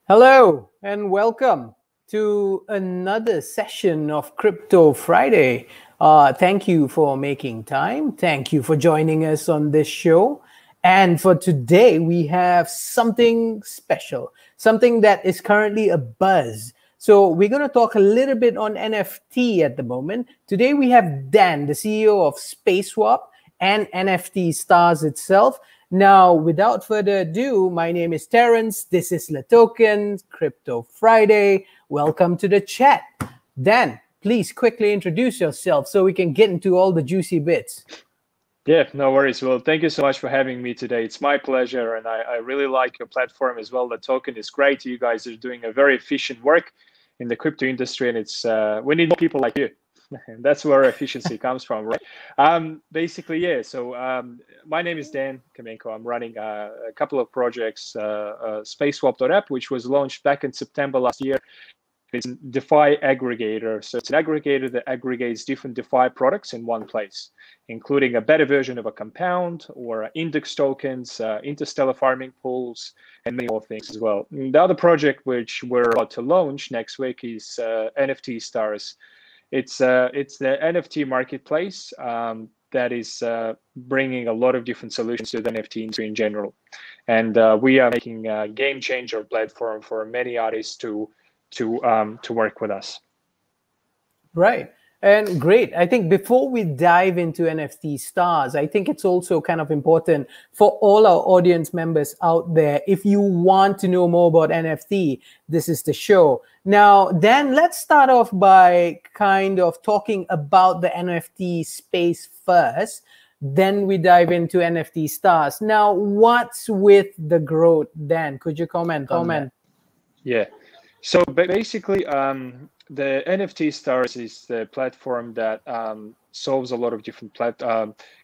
Hello and welcome to another session of Crypto Friday. Thank you for making time. Thank you for joining us on this show. And for today, we have something special, something that is currently a buzz. So we're going to talk a little bit on NFT at the moment. Today, we have Dan, the CEO of SpaceSwap and NFT Stars itself. Now, without further ado, my name is Terrence. This is LATOKEN, Crypto Friday. Welcome to the chat. Dan, please quickly introduce yourself so we can get into all the juicy bits. Yeah, no worries. Well, thank you so much for having me today. It's my pleasure, and I really like your platform as well. LATOKEN is great. You guys are doing a very efficient work in the crypto industry, and it's we need more people like you. And that's where efficiency comes from, right? Basically, yeah. So my name is Dan Kamenko. I'm running a couple of projects, SpaceSwap.app, which was launched back in September last year. It's a DeFi aggregator. So it's an aggregator that aggregates different DeFi products in one place, including a better version of a compound or index tokens, interstellar farming pools, and many more things as well. And the other project which we're about to launch next week is NFT Stars. It's the NFT Marketplace that is bringing a lot of different solutions to the NFT industry in general. And we are making a game changer platform for many artists to work with us. Right. And great. I think before we dive into NFT Stars, I think it's also kind of important for all our audience members out there. If you want to know more about NFT, this is the show. Now, Dan, let's start off by kind of talking about the NFT space first. Then we dive into NFT Stars. Now, what's with the growth, Dan? Could you comment? Yeah. So basically, the NFT Stars is the platform that solves a lot of different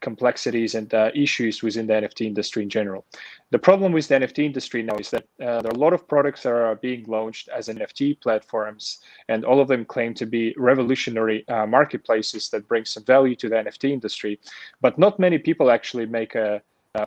complexities and issues within the NFT industry in general. The problem with the NFT industry now is that there are a lot of products that are being launched as NFT platforms, and all of them claim to be revolutionary marketplaces that bring some value to the NFT industry. But not many people actually make a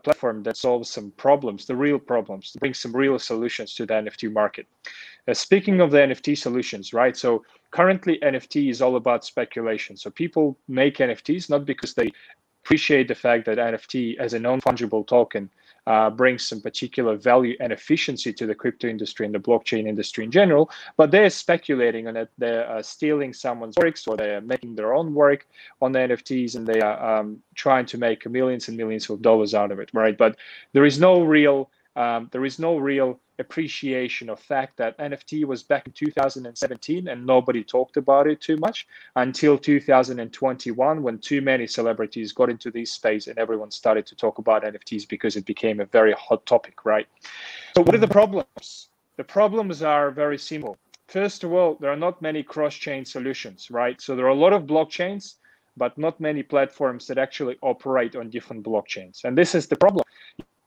platform that solves some problems, the real problems, to bring some real solutions to the NFT market. Speaking of the NFT solutions, right? So currently NFT is all about speculation. So people make NFTs not because they appreciate the fact that NFT as a non-fungible token brings some particular value and efficiency to the crypto industry and the blockchain industry in general, but they're speculating on it. They're stealing someone's works, or they're making their own work on the NFTs, and they are trying to make millions and millions of dollars out of it, right? But there is no real appreciation of fact that NFT was back in 2017 and nobody talked about it too much until 2021, when too many celebrities got into this space and everyone started to talk about NFTs because it became a very hot topic, right? So what are the problems? The problems are very simple. First of all, there are not many cross-chain solutions, right? So there are a lot of blockchains, but not many platforms that actually operate on different blockchains. And this is the problem.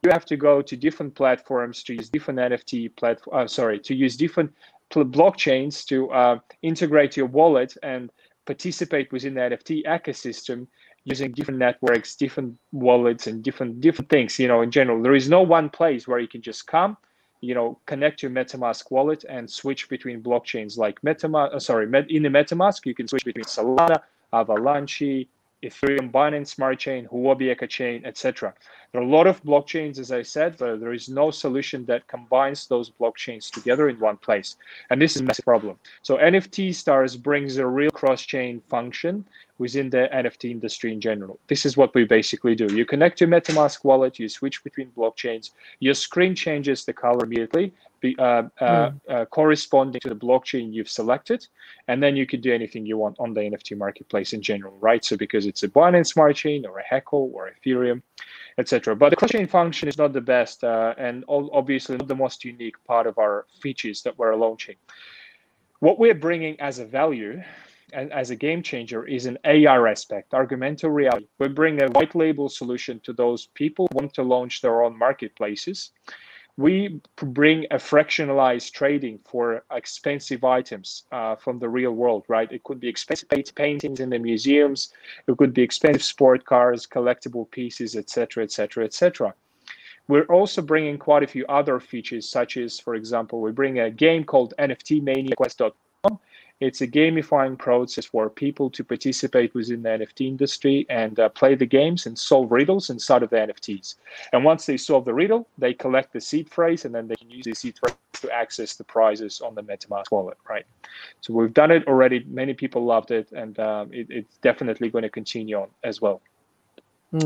You have to go to different platforms to use different NFT platforms, to use different blockchains to integrate your wallet and participate within the NFT ecosystem using different networks, different wallets, and different things. You know, in general, there is no one place where you can just come, you know, connect your MetaMask wallet and switch between blockchains like MetaMask. In the MetaMask, you can switch between Solana, Avalanche, Ethereum, Binance Smart Chain, Huobi Ecochain, etc. There are a lot of blockchains, as I said, but there is no solution that combines those blockchains together in one place. And this is a massive problem. So NFT Stars brings a real cross-chain function within the NFT industry in general. This is what we basically do. You connect your MetaMask wallet, you switch between blockchains, your screen changes the color immediately, corresponding to the blockchain you've selected, and then you can do anything you want on the NFT marketplace in general, right? So because it's a Binance Smart Chain or a Heco or Ethereum, etc. But the cross-chain function is not the best and obviously not the most unique part of our features that we're launching. What we're bringing as a value and as a game changer is an AR aspect, augmented reality. We bring a white label solution to those people who want to launch their own marketplaces. We bring a fractionalized trading for expensive items from the real world, right? It could be expensive paintings in the museums. It could be expensive sport cars, collectible pieces, etc., etc., etc. We're also bringing quite a few other features, such as, for example, we bring a game called NFT Quest.com. It's a gamifying process for people to participate within the NFT industry and play the games and solve riddles inside of the NFTs. And once they solve the riddle, they collect the seed phrase, and then they can use the seed phrase to access the prizes on the MetaMask wallet, right? So we've done it already. Many people loved it, and it's definitely going to continue on as well.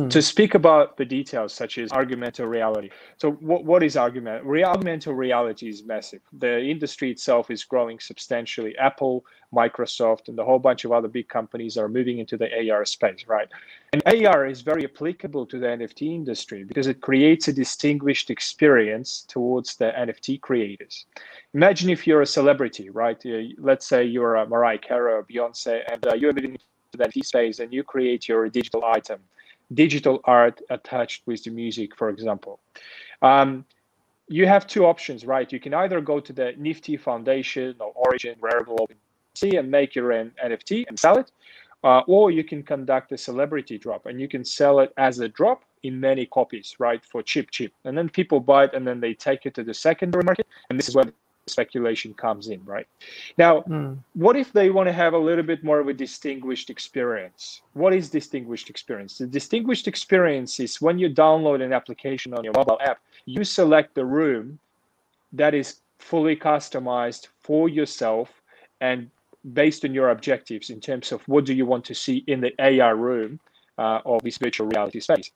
To speak about the details, such as augmented reality. So what is augmented reality is massive. The industry itself is growing substantially. Apple, Microsoft, and a whole bunch of other big companies are moving into the AR space, right? And AR is very applicable to the NFT industry because it creates a distinguished experience towards the NFT creators. Imagine if you're a celebrity, right? Let's say you're a Mariah Carey or Beyonce, and you're moving into the NFT space and you create your digital item. Digital art attached with the music, for example. You have two options, right? You can either go to the Nifty Foundation or Origin, wherever you see, and make your own NFT and sell it, or you can conduct a celebrity drop and you can sell it as a drop in many copies, right, for cheap, and then people buy it and then they take it to the secondary market, and this is where speculation comes in, right? Now, what if they want to have a little bit more of a distinguished experience? What is distinguished experience? The distinguished experience is when you download an application on your mobile app, you select the room that is fully customized for yourself and based on your objectives in terms of what do you want to see in the AR room of this virtual reality space.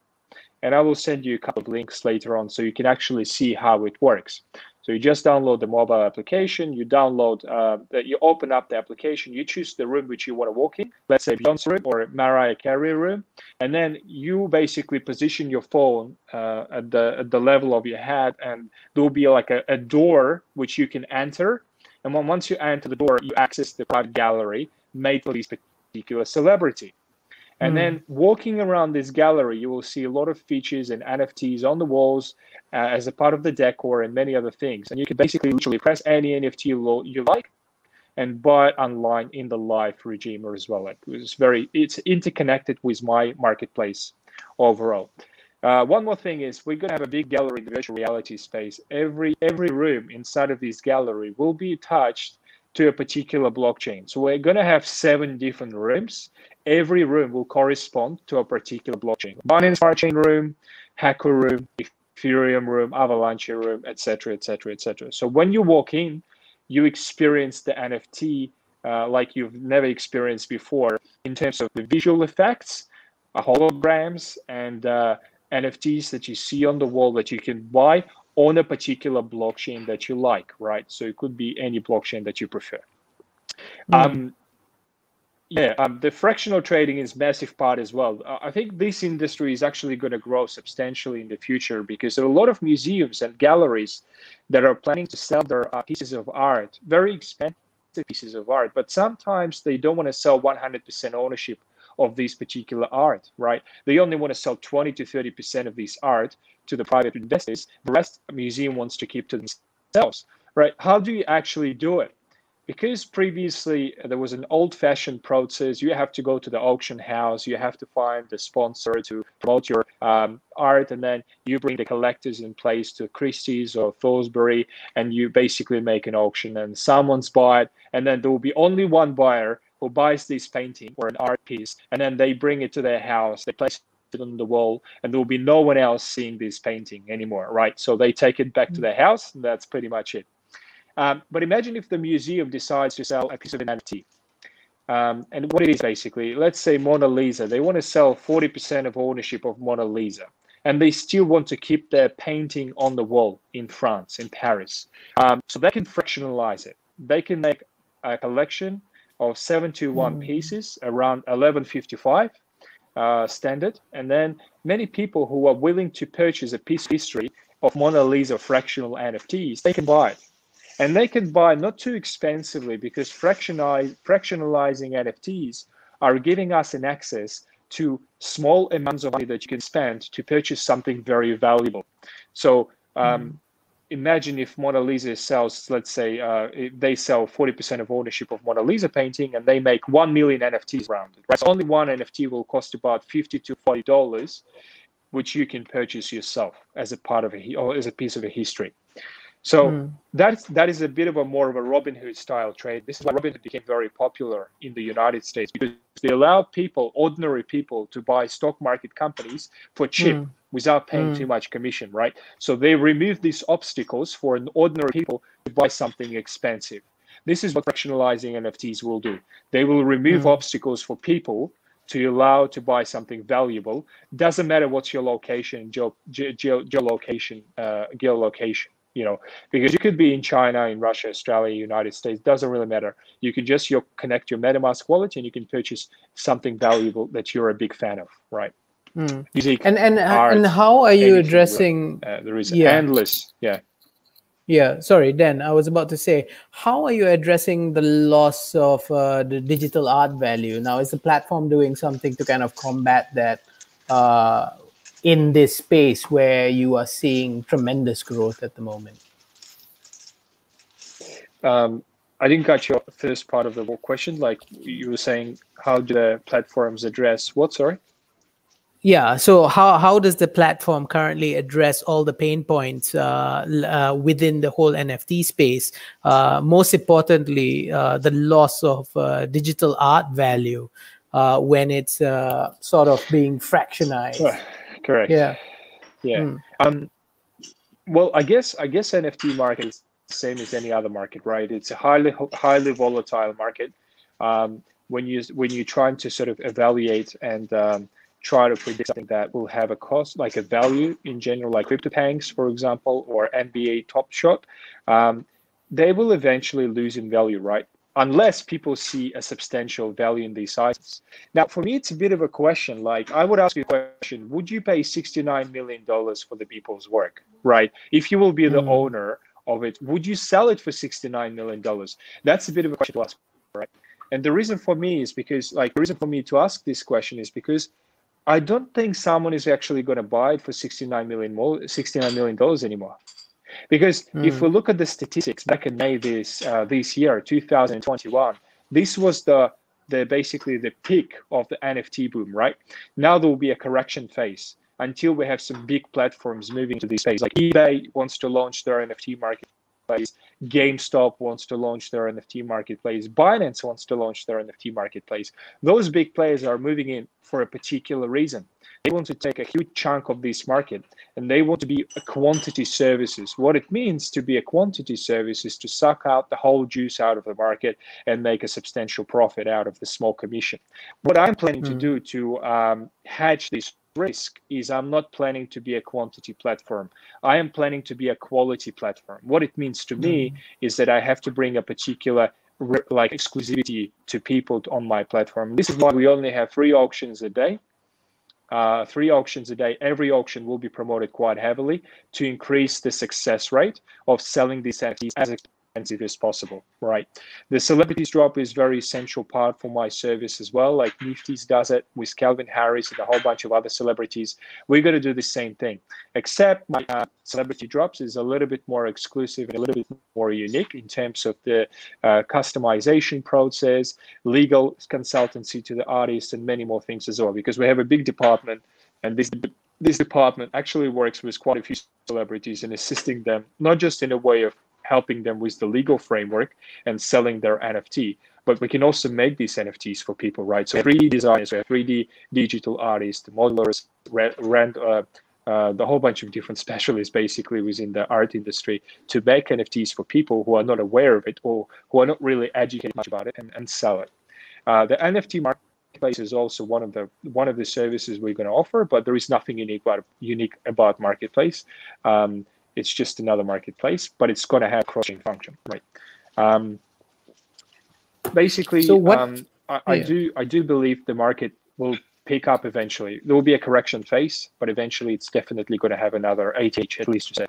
And I will send you a couple of links later on so you can actually see how it works. So you just download the mobile application, you open up the application, you choose the room which you want to walk in, let's say Beyonce room or Mariah Carey room, and then you basically position your phone at the level of your head, and there will be like a door which you can enter. And once you enter the door, you access the private gallery made for this particular celebrity. And then walking around this gallery, you will see a lot of features and NFTs on the walls as a part of the decor and many other things. And you can basically literally press any NFT you like and buy it online in the live regime as well. It's interconnected with my marketplace overall. One more thing is we're going to have a big gallery in the virtual reality space. Every room inside of this gallery will be attached to a particular blockchain. So we're going to have 7 different rooms. Every room will correspond to a particular blockchain. Binance Smart Chain room, Hacker room, Ethereum room, Avalanche room, etc., etc., etc. So when you walk in, you experience the NFT like you've never experienced before in terms of the visual effects, holograms, and NFTs that you see on the wall that you can buy on a particular blockchain that you like, right? So it could be any blockchain that you prefer. The fractional trading is a massive part as well. I think this industry is actually going to grow substantially in the future because there are a lot of museums and galleries that are planning to sell their pieces of art, very expensive pieces of art, but sometimes they don't want to sell 100% ownership of this particular art, right? They only want to sell 20 to 30% of this art to the private investors. The rest the museum wants to keep to themselves, right? How do you actually do it? Because previously there was an old-fashioned process. You have to go to the auction house, you have to find the sponsor to promote your art, and then you bring the collectors in place to Christie's or Thorsbury, and you basically make an auction, and someone's buy it, and then there will be only one buyer who buys this painting or an art piece, and then they bring it to their house, they place it on the wall, and there will be no one else seeing this painting anymore, right? So they take it back to their house, and that's pretty much it. But imagine if the museum decides to sell a piece of an NFT. And what it is basically, let's say Mona Lisa, they want to sell 40% of ownership of Mona Lisa, and they still want to keep their painting on the wall in France, in Paris. So they can fractionalize it. They can make a collection of 721 pieces around 1155 standard, and then many people who are willing to purchase a piece of history of Mona Lisa fractional NFTs, they can buy it. And they can buy not too expensively because fractionalizing NFTs are giving us an access to small amounts of money that you can spend to purchase something very valuable. So imagine if Mona Lisa sells, let's say they sell 40% of ownership of Mona Lisa painting and they make 1 million NFTs around it. Right? So only one NFT will cost about $50 to $40. which you can purchase yourself as a part of or as a piece of a history. So that is a bit of a more of a Robinhood style trade. This is why Robinhood became very popular in the United States, because they allow people, ordinary people, to buy stock market companies for cheap without paying too much commission, right? So they remove these obstacles for an ordinary people to buy something expensive. This is what fractionalizing NFTs will do. They will remove obstacles for people to allow to buy something valuable. Doesn't matter what's your location, geolocation, you know, because you could be in China, in Russia, Australia, United States, doesn't really matter. You can just connect your MetaMask wallet and you can purchase something valuable that you're a big fan of, right? Music, art, and how are you anything, addressing? There is endless, Yeah, sorry, Dan, I was about to say, how are you addressing the loss of the digital art value? Now, is the platform doing something to kind of combat that in this space where you are seeing tremendous growth at the moment? I didn't catch your first part of the question. Like you were saying, how do the platforms address what, sorry? Yeah, so how does the platform currently address all the pain points within the whole NFT space? Most importantly, the loss of digital art value when it's sort of being fractionized. Correct. Yeah. Well, I guess NFT market is the same as any other market, right? It's a highly volatile market. When you're trying to sort of evaluate and try to predict something that will have a cost, like a value in general, like CryptoPunks, for example, or NBA Top Shot, they will eventually lose in value, right? Unless people see a substantial value in these items. Now, for me, it's a bit of a question. Like, I would ask you a question: would you pay $69 million for the people's work, right? If you will be the owner of it, would you sell it for $69 million? That's a bit of a question to ask, right? And the reason for me is because, like, the reason for me to ask this question is because I don't think someone is actually going to buy it for $69 million anymore. Because if we look at the statistics back in May this year, 2021, this was the basically the peak of the NFT boom, right? Now there will be a correction phase until we have some big platforms moving to this phase. Like eBay wants to launch their NFT marketplace, GameStop wants to launch their NFT marketplace, Binance wants to launch their NFT marketplace. Those big players are moving in for a particular reason. They want to take a huge chunk of this market, and they want to be a quantity services. What it means to be a quantity service is to suck out the whole juice out of the market and make a substantial profit out of the small commission. What I'm planning to do to hedge this risk is I'm not planning to be a quantity platform. I am planning to be a quality platform. What it means to me is that I have to bring a particular like exclusivity to people on my platform. This is why we only have 3 auctions a day. 3 auctions a day. Every auction will be promoted quite heavily to increase the success rate of selling these NFTs as expensive as possible, right? The celebrities drop is very essential part for my service as well. Like NFTs does it with Calvin Harris and a whole bunch of other celebrities. We're going to do the same thing, except my celebrity drops is a little bit more exclusive and a little bit more unique in terms of the customization process, legal consultancy to the artist, and many more things as well, because we have a big department, and this department actually works with quite a few celebrities and assisting them, not just in a way of helping them with the legal framework and selling their NFT, but we can also make these NFTs for people, right? So 3D designers, we have 3D digital artists, modelers, the whole bunch of different specialists basically within the art industry to make NFTs for people who are not aware of it or who are not really educated much about it and sell it. The NFT Marketplace is also one of the services we're going to offer, but there is nothing unique about Marketplace. It's just another marketplace, but it's going to have cross-chain function, right? Basically, so I do believe the market will pick up eventually. There will be a correction phase, but eventually it's definitely going to have another 8H at least to say.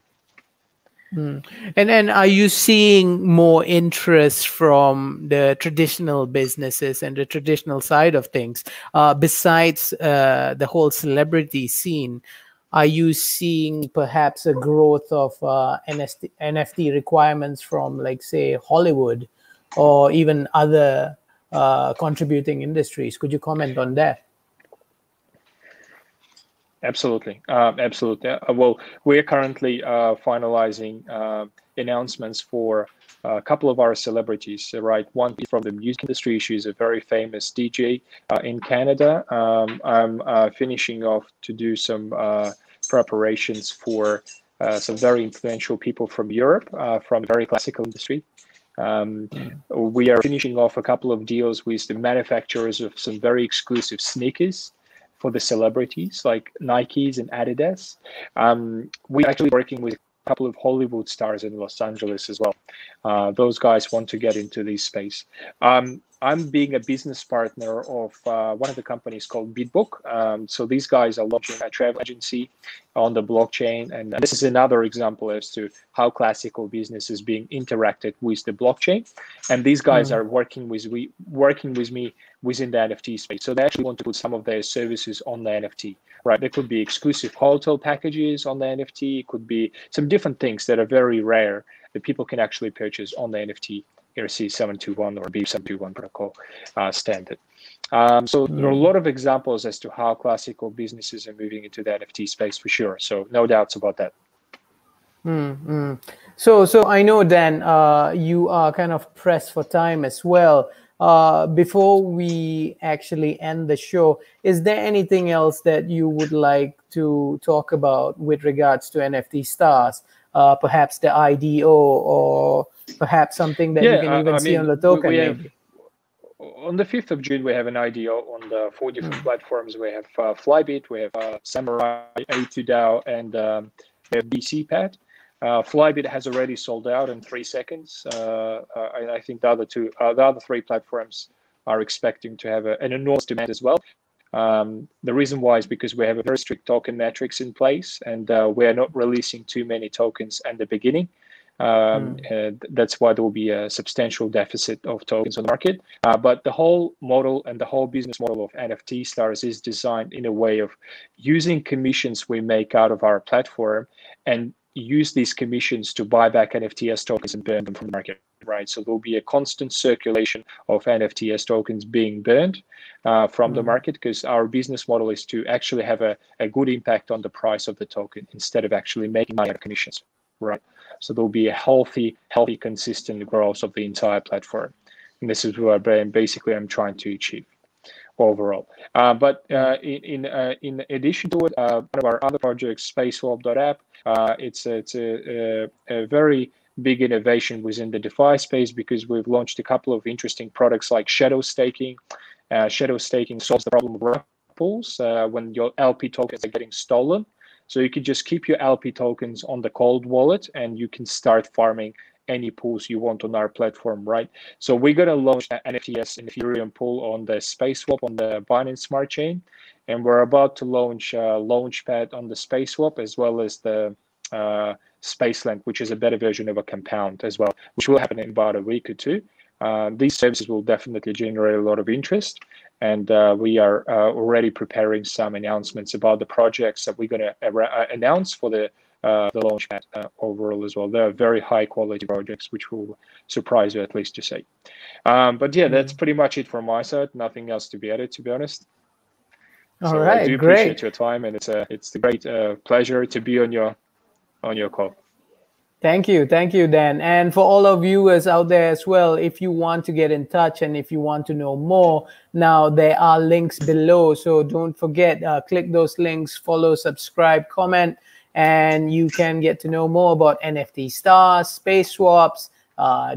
And then are you seeing more interest from the traditional businesses and the traditional side of things besides the whole celebrity scene? Are you seeing perhaps a growth of NFT requirements from, like, say, Hollywood or even other contributing industries? Could you comment on that? Absolutely, absolutely. Well, we're currently finalizing announcements for a couple of our celebrities, right? One is from the music industry. She's a very famous DJ in Canada. I'm finishing off to do some preparations for some very influential people from Europe, from the very classical industry. We are finishing off a couple of deals with the manufacturers of some very exclusive sneakers for the celebrities like Nikes and Adidas. We're actually working with a couple of Hollywood stars in Los Angeles as well. Those guys want to get into this space. I'm being a business partner of one of the companies called Bitbook. So these guys are launching a travel agency on the blockchain. And this is another example as to how classical business is being interacted with the blockchain. And these guys are working with me within the NFT space. So they actually want to put some of their services on the NFT, right? There could be exclusive hotel packages on the NFT. It could be some different things that are very rare that people can actually purchase on the NFT ERC-721 or B721 protocol standard. So there are a lot of examples as to how classical businesses are moving into the NFT space for sure. So no doubts about that. So I know, Dan, you are kind of pressed for time as well. Before we actually end the show, is there anything else that you would like to talk about with regards to NFT Stars? Perhaps the IDO, or perhaps something that you can even see on LATOKEN, maybe? On the 5th of June, we have an IDO on the 4 different platforms. We have Flybit, we have Samurai, A2DAO, and we have BCPad. Flybit has already sold out in 3 seconds. I think the other 3 platforms are expecting to have an enormous demand as well. The reason why is because we have a very strict token metrics in place, and we are not releasing too many tokens at the beginning. That's why there will be a substantial deficit of tokens on the market. But the whole model and the whole business model of NFT Stars is designed in a way of using commissions we make out of our platform and use these commissions to buy back NFTs tokens and burn them from the market, right? So there'll be a constant circulation of NFTs tokens being burned from the market, because our business model is to actually have a good impact on the price of the token instead of actually making money out of commissions, right? So there'll be a healthy, consistent growth of the entire platform. And this is what basically I'm trying to achieve overall. But in addition to it, one of our other projects, SpaceSwap.app, it's a very big innovation within the DeFi space, because we've launched a couple of interesting products like shadow staking. Shadow staking solves the problem of rug pulls when your LP tokens are getting stolen. So you can just keep your LP tokens on the cold wallet, and you can start farming any pools you want on our platform, right? So we're going to launch NFTs and Ethereum pool on the SpaceSwap on the Binance Smart Chain, and we're about to launch Launchpad on the SpaceSwap, as well as the SpaceLink, which is a better version of a compound as well, which will happen in about a week or 2. These services will definitely generate a lot of interest, and we are already preparing some announcements about the projects that we're going to announce for the Launchpad overall as well. They're very high quality projects, which will surprise you, at least to say. But yeah, that's pretty much it from my side. Nothing else to be added, to be honest. All right, I do great. appreciate your time, and it's a great pleasure to be on your call. Thank you, Dan. And for all of viewers out there as well, if you want to get in touch and if you want to know more, now there are links below. So don't forget, click those links, follow, subscribe, comment, and you can get to know more about NFT Stars, SpaceSwaps,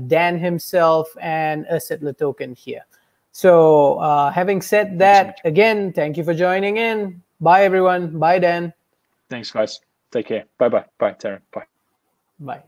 Dan himself, and us at LATOKEN here. So having said that, again, thank you for joining in. Bye, everyone. Bye, Dan. Thanks, guys. Take care. Bye-bye. Bye, Taryn. Bye. Bye.